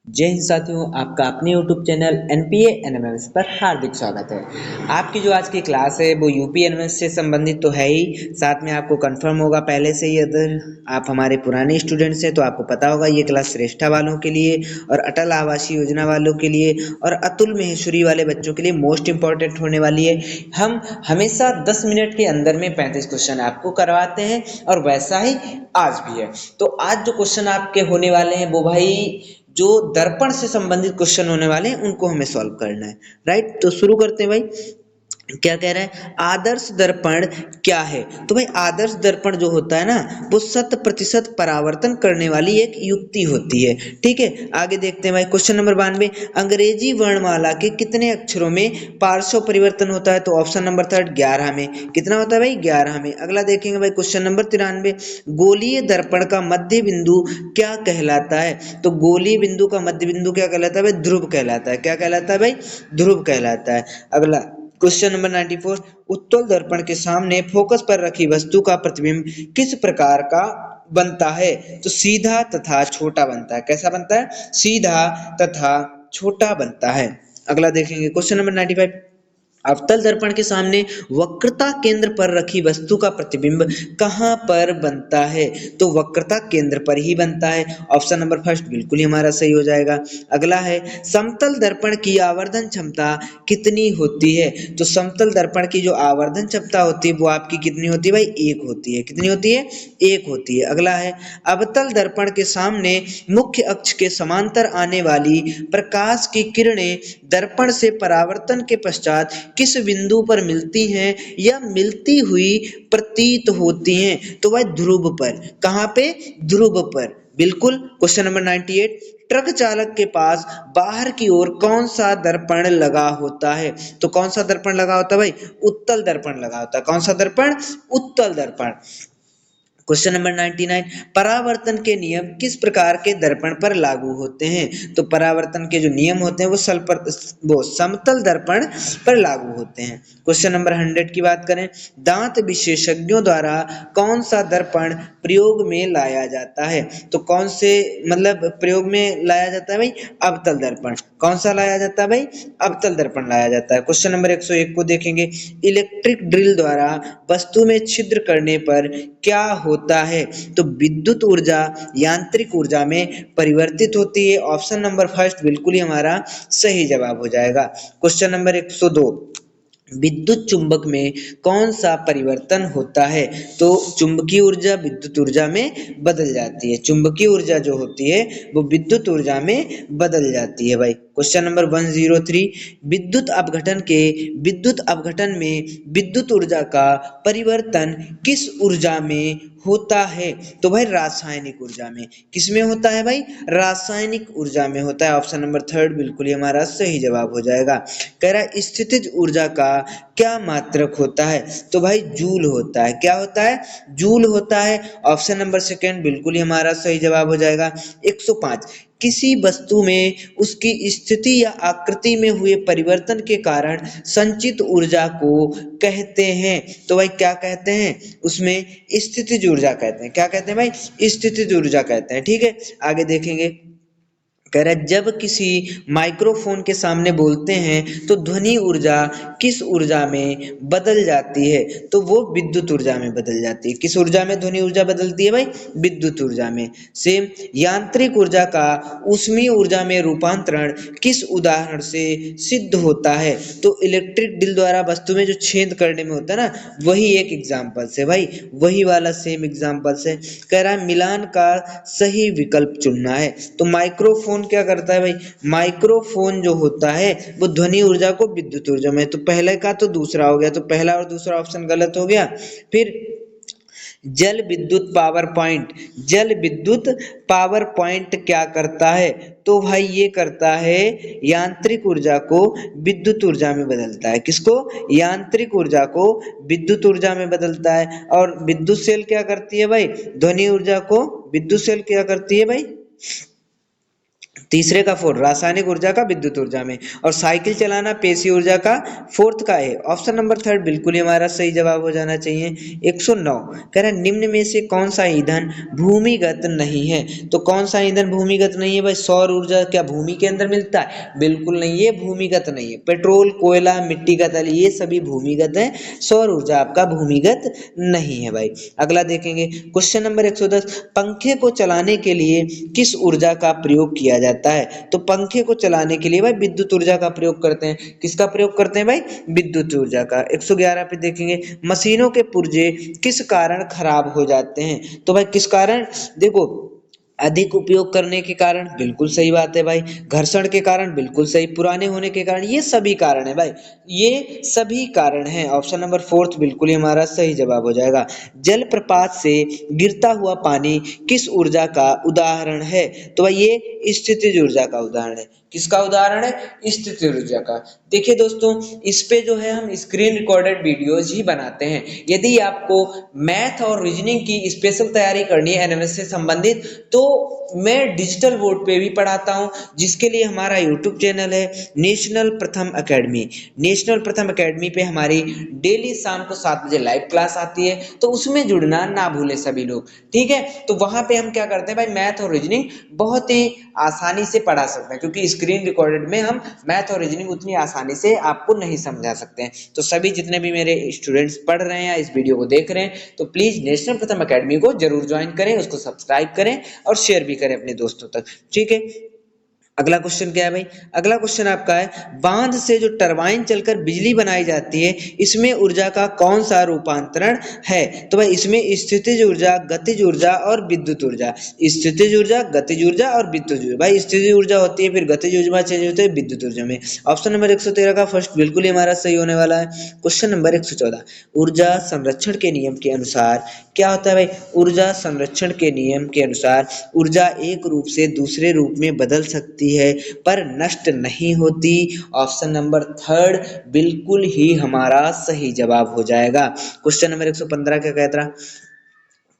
जय हिंद साथियों, आपका अपने YouTube चैनल एनपीए एनएमएस पर हार्दिक स्वागत है। आपकी जो आज की क्लास है वो यूपी एनएमएस से संबंधित तो है ही, साथ में आपको कंफर्म होगा पहले से ही, अगर आप हमारे पुराने स्टूडेंट्स हैं तो आपको पता होगा ये क्लास श्रेष्ठा वालों के लिए और अटल आवासीय योजना वालों के लिए और अतुल महेश्वरी वाले बच्चों के लिए मोस्ट इंपॉर्टेंट होने वाली है। हम हमेशा 10 मिनट के अंदर में 35 क्वेश्चन आपको करवाते हैं और वैसा ही आज भी है। तो आज जो क्वेश्चन आपके होने वाले हैं वो भाई जो दर्पण से संबंधित क्वेश्चन होने वाले हैं उनको हमें सॉल्व करना है। राइट, तो शुरू करते हैं भाई। क्या कह रहा है, आदर्श दर्पण क्या है? तो भाई आदर्श दर्पण जो होता है ना वो 100% परावर्तन करने वाली एक युक्ति होती है। ठीक है, आगे देखते हैं भाई। क्वेश्चन नंबर 92, अंग्रेजी वर्णमाला के कितने अक्षरों में पार्श्व परिवर्तन होता है? तो ऑप्शन नंबर थर्ड 11 में। कितना होता है भाई? 11 में। अगला देखेंगे भाई, क्वेश्चन नंबर 93, गोलीय दर्पण का मध्य बिंदु क्या कहलाता है? तो गोलीय बिंदु का मध्य बिंदु क्या कहलाता है भाई? ध्रुव कहलाता है। क्या कहलाता है भाई? ध्रुव कहलाता है। अगला क्वेश्चन नंबर 94, उत्तल दर्पण के सामने फोकस पर रखी वस्तु का प्रतिबिंब किस प्रकार का बनता है? तो सीधा तथा छोटा बनता है। कैसा बनता है? सीधा तथा छोटा बनता है। अगला देखेंगे क्वेश्चन नंबर 95, अवतल दर्पण के सामने वक्रता केंद्र पर रखी वस्तु का प्रतिबिंब कहां पर बनता है? तो वक्रता केंद्र पर ही बनता है। ऑप्शन नंबर फर्स्ट बिल्कुल ही हमारा सही हो जाएगा। अगला है, समतल दर्पण की आवर्धन क्षमता कितनी होती है? तो समतल दर्पण की जो आवर्धन क्षमता होती है वो आपकी कितनी होती है भाई? 1 होती है। कितनी होती है? 1 होती है। अगला है, अवतल दर्पण के सामने मुख्य अक्ष के समांतर आने वाली प्रकाश की किरणें दर्पण से परावर्तन के पश्चात किस बिंदु पर मिलती हैं या मिलती हुई प्रतीत होती हैं? तो वह ध्रुव पर। कहां पे? ध्रुव पर। बिल्कुल। क्वेश्चन नंबर 98, ट्रक चालक के पास बाहर की ओर कौन सा दर्पण लगा होता है? तो कौन सा दर्पण लगा होता है भाई? उत्तल दर्पण लगा होता है। कौन सा दर्पण? उत्तल दर्पण। क्वेश्चन नंबर 99, परावर्तन के नियम किस प्रकार के दर्पण पर लागू होते हैं? तो परावर्तन के जो नियम होते हैं वो समतल दर्पण पर लागू होते हैं। क्वेश्चन नंबर 100 की बात करें, दांत विशेषज्ञों द्वारा कौन सा दर्पण प्रयोग में लाया जाता है? तो कौन से मतलब प्रयोग में लाया जाता है भाई? अवतल दर्पण। कौन सा लाया जाता है भाई? अवतल दर्पण लाया जाता है। क्वेश्चन नंबर 101 को देखेंगे, इलेक्ट्रिक ड्रिल द्वारा वस्तु में छिद्र करने पर क्या होता है? तो विद्युत ऊर्जा यांत्रिक ऊर्जा में परिवर्तित होती है। ऑप्शन नंबर फर्स्ट बिल्कुल ही हमारा सही जवाब हो जाएगा। क्वेश्चन नंबर 102, विद्युत चुंबक में कौन सा परिवर्तन होता है? तो चुंबकीय ऊर्जा विद्युत ऊर्जा में बदल जाती है। चुंबकीय ऊर्जा जो होती है वो विद्युत ऊर्जा में बदल जाती है भाई। क्वेश्चन नंबर 103, विद्युत अपघटन में विद्युत ऊर्जा का परिवर्तन किस ऊर्जा में होता है? तो भाई रासायनिक ऊर्जा में। किसमें होता है भाई? रासायनिक ऊर्जा में होता है। ऑप्शन नंबर थर्ड बिल्कुल ही हमारा सही जवाब हो जाएगा। कह रहा है, स्थितिज ऊर्जा का क्या मात्रक होता है? तो भाई जूल होता है। क्या होता है? जूल होता है। ऑप्शन नंबर सेकंड बिल्कुल ही हमारा सही जवाब हो जाएगा। 105, किसी वस्तु में उसकी स्थिति या आकृति में हुए परिवर्तन के कारण संचित ऊर्जा को कहते हैं। तो भाई क्या कहते हैं? उसमें स्थितिज ऊर्जा कहते हैं। क्या कहते हैं भाई? स्थितिज ऊर्जा कहते हैं। ठीक है, आगे देखेंगे। कह रहा है, जब किसी माइक्रोफोन के सामने बोलते हैं तो ध्वनि ऊर्जा किस ऊर्जा में बदल जाती है? तो वो विद्युत ऊर्जा में बदल जाती है। किस ऊर्जा में ध्वनि ऊर्जा बदलती है भाई? विद्युत ऊर्जा में। सेम, यांत्रिक ऊर्जा का ऊष्मीय ऊर्जा में रूपांतरण किस उदाहरण से सिद्ध होता है? तो इलेक्ट्रिक ड्रिल द्वारा वस्तु में जो छेद करने में होता है ना, वही एक एग्जाम्पल से भाई, वही वाला सेम एग्जाम्पल से। कह रहा है, मिलान का सही विकल्प चुनना है। तो माइक्रोफोन क्या करता है भाई? माइक्रोफोन जो होता है वो ध्वनि ऊर्जा को विद्युत ऊर्जा में। तो पहले का तो दूसरा हो गया, तो पहला और दूसरा ऑप्शन गलत हो गया। फिर जल विद्युत पावर पॉइंट क्या करता है? तो भाई ये करता है यांत्रिक ऊर्जा को विद्युत ऊर्जा में बदलता है। किसको? यांत्रिक ऊर्जा को विद्युत ऊर्जा में बदलता है। और विद्युत सेल क्या करती है भाई? ध्वनि ऊर्जा को विद्युत सेल क्या करती है भाई? तीसरे का फोर्थ रासायनिक ऊर्जा का विद्युत ऊर्जा में, और साइकिल चलाना पेशीय ऊर्जा का फोर्थ का है। ऑप्शन नंबर थर्ड बिल्कुल ही हमारा सही जवाब हो जाना चाहिए। 109 कह रहा है निम्न में से कौन सा ईंधन भूमिगत नहीं है। तो कौन सा ईंधन भूमिगत नहीं है भाई? सौर ऊर्जा क्या भूमि के अंदर मिलता है? बिल्कुल नहीं, ये भूमिगत नहीं है। पेट्रोल, कोयला, मिट्टी का तेल ये सभी भूमिगत है, सौर ऊर्जा आपका भूमिगत नहीं है भाई। अगला देखेंगे क्वेश्चन नंबर 110, पंखे को चलाने के लिए किस ऊर्जा का प्रयोग किया जाता है? तो पंखे को चलाने के लिए भाई विद्युत ऊर्जा का प्रयोग करते हैं। किसका प्रयोग करते हैं भाई? विद्युत ऊर्जा का। 111 पे देखेंगे मशीनों के पुर्जे किस कारण खराब हो जाते हैं? तो भाई किस कारण? देखो, अधिक उपयोग करने के कारण, बिल्कुल सही बात है भाई। घर्षण के कारण, बिल्कुल सही। पुराने होने के कारण, ये सभी कारण है भाई, ये सभी कारण हैं। ऑप्शन नंबर फोर्थ बिल्कुल ही हमारा सही जवाब हो जाएगा। जल प्रपात से गिरता हुआ पानी किस ऊर्जा का उदाहरण है? तो भाई ये स्थितिज ऊर्जा का उदाहरण है। किसका उदाहरण है? स्थितिज ऊर्जा का। देखिए दोस्तों, इस पे जो है हम स्क्रीन रिकॉर्डेड वीडियोज ही बनाते हैं। यदि आपको मैथ और रीजनिंग की स्पेशल तैयारी करनी है एनएमएस से संबंधित, तो मैं डिजिटल बोर्ड पे भी पढ़ाता हूँ, जिसके लिए हमारा यूट्यूब चैनल है नेशनल प्रथम एकेडमी। नेशनल प्रथम एकेडमी पे हमारी डेली शाम को 7 बजे लाइव क्लास आती है, तो उसमें जुड़ना ना भूले सभी लोग, ठीक है। तो वहां पे हम क्या करते हैं भाई, मैथ और रीजनिंग बहुत ही आसानी से पढ़ा सकते हैं, क्योंकि स्क्रीन रिकॉर्डेड में हम मैथ और रीजनिंग उतनी आसानी से आपको नहीं समझा सकते हैं। तो सभी जितने भी मेरे स्टूडेंट्स पढ़ रहे हैं या इस वीडियो को देख रहे हैं, तो प्लीज नेशनल प्रथम एकेडमी को जरूर ज्वाइन करें, उसको सब्सक्राइब करें और शेयर भी करें अपने दोस्तों तक, ठीक है। अगला क्वेश्चन क्या है भाई? अगला क्वेश्चन आपका है बांध से जो टरबाइन चलकर बिजली बनाई जाती है, इसमें ऊर्जा का कौन सा रूपांतरण है? तो भाई इसमें स्थितिज ऊर्जा, गतिज ऊर्जा और विद्युत ऊर्जा। स्थितिज ऊर्जा, गतिज ऊर्जा और विद्युत ऊर्जा। भाई स्थितिज ऊर्जा होती है, फिर गतिज ऊर्जा चेंज होती है विद्युत ऊर्जा में। ऑप्शन नंबर 113 का फर्स्ट बिल्कुल ही हमारा सही होने वाला है। क्वेश्चन नंबर 114, ऊर्जा संरक्षण के नियम के अनुसार क्या होता है भाई? ऊर्जा संरक्षण के नियम के अनुसार ऊर्जा एक रूप से दूसरे रूप में बदल सकती है, पर नष्ट नहीं होती। ऑप्शन नंबर थर्ड बिल्कुल ही हमारा सही जवाब हो जाएगा। क्वेश्चन नंबर 115 क्या कहता है?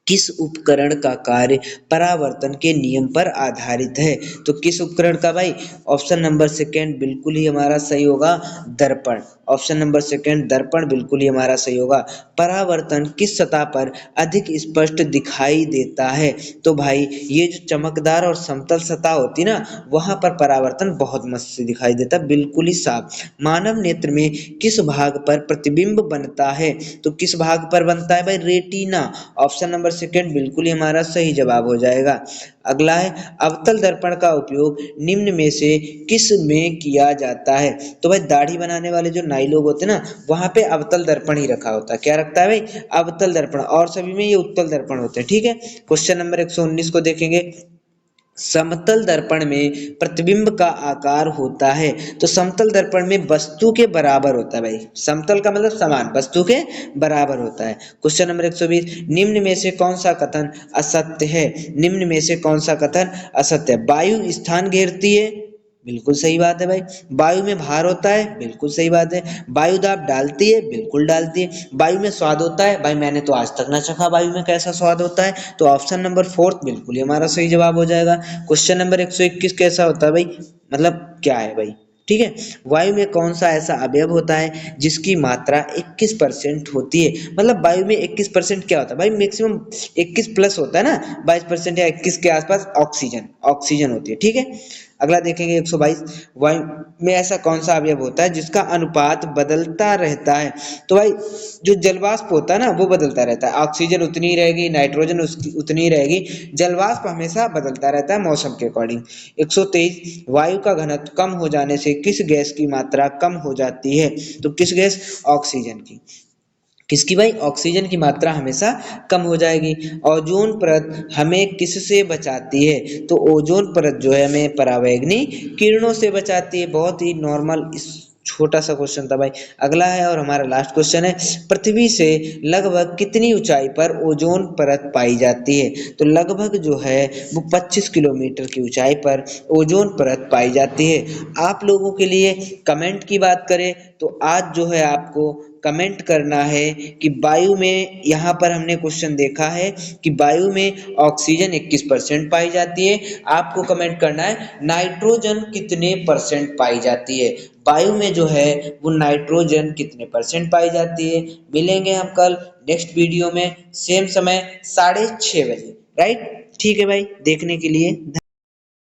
किस उपकरण का कार्य परावर्तन के नियम पर आधारित है? तो किस उपकरण का भाई? ऑप्शन नंबर सेकंड बिल्कुल ही हमारा सही होगा, दर्पण। ऑप्शन नंबर सेकंड दर्पण बिल्कुल ही हमारा सही होगा। परावर्तन किस सतह पर अधिक स्पष्ट दिखाई देता है? तो भाई ये जो चमकदार और समतल सतह होती ना, वहां पर परावर्तन बहुत मस्त से दिखाई देता है, बिल्कुल ही साफ। मानव नेत्र में किस भाग पर प्रतिबिंब बनता है? तो किस भाग पर बनता है भाई? रेटिना। ऑप्शन नंबर सेकंड बिल्कुल ही हमारा सही जवाब हो जाएगा। अगला है अवतल दर्पण का उपयोग निम्न में से किस में किया जाता है? तो भाई दाढ़ी बनाने वाले जो नाई लोग होते हैं ना, वहां पे अवतल दर्पण ही रखा होता है। क्या रखता है भाई? अवतल दर्पण। और सभी में ये उत्तल दर्पण होते हैं, ठीक है। क्वेश्चन नंबर 119 को देखेंगे। समतल दर्पण में प्रतिबिंब का आकार होता है, तो समतल दर्पण में वस्तु के बराबर होता है भाई। समतल का मतलब समान, वस्तु के बराबर होता है। क्वेश्चन नंबर 120, निम्न में से कौन सा कथन असत्य है? निम्न में से कौन सा कथन असत्य है? वायु स्थान घेरती है, बिल्कुल सही बात है भाई। वायु में भार होता है, बिल्कुल सही बात है। वायु दाब डालती है, बिल्कुल डालती है। वायु में स्वाद होता है, भाई मैंने तो आज तक ना चखा वायु में कैसा स्वाद होता है, तो ऑप्शन नंबर फोर्थ बिल्कुल ही हमारा सही जवाब हो जाएगा। क्वेश्चन नंबर 121 कैसा होता है भाई? मतलब क्या है भाई, ठीक है। वायु में कौन सा ऐसा अवयव होता है जिसकी मात्रा 21% होती है? मतलब वायु में 21% क्या होता है भाई? मैक्सिमम 21 प्लस होता है ना, 22% या 21 के आसपास ऑक्सीजन ऑक्सीजन होती है, ठीक है। अगला देखेंगे 122, वायु में ऐसा कौन सा अवयव होता है जिसका अनुपात बदलता रहता है? तो भाई जो जलवाष्प होता है ना, वो बदलता रहता है। ऑक्सीजन उतनी ही रहेगी, नाइट्रोजन उसकी उतनी ही रहेगी, जलवाष्प हमेशा बदलता रहता है मौसम के अकॉर्डिंग। 123, वायु का घनत्व कम हो जाने से किस गैस की मात्रा कम हो जाती है? तो किस गैस? ऑक्सीजन की। किसकी भाई? ऑक्सीजन की मात्रा हमेशा कम हो जाएगी। ओजोन परत हमें किससे बचाती है? तो ओजोन परत जो है हमें परावैंगनी किरणों से बचाती है। बहुत ही नॉर्मल इस छोटा सा क्वेश्चन था भाई। अगला है और हमारा लास्ट क्वेश्चन है, पृथ्वी से लगभग कितनी ऊंचाई पर ओजोन परत पाई जाती है? तो लगभग जो है वो 25 किलोमीटर की ऊंचाई पर ओजोन परत पाई जाती है। आप लोगों के लिए कमेंट की बात करें तो आज जो है आपको कमेंट करना है कि वायु में, यहाँ पर हमने क्वेश्चन देखा है कि वायु में ऑक्सीजन 21% पाई जाती है, आपको कमेंट करना है नाइट्रोजन कितने परसेंट पाई जाती है, वायु में जो है वो नाइट्रोजन कितने परसेंट पाई जाती है। मिलेंगे हम कल नेक्स्ट वीडियो में, सेम समय 6:30 बजे, राइट। ठीक है भाई, देखने के लिए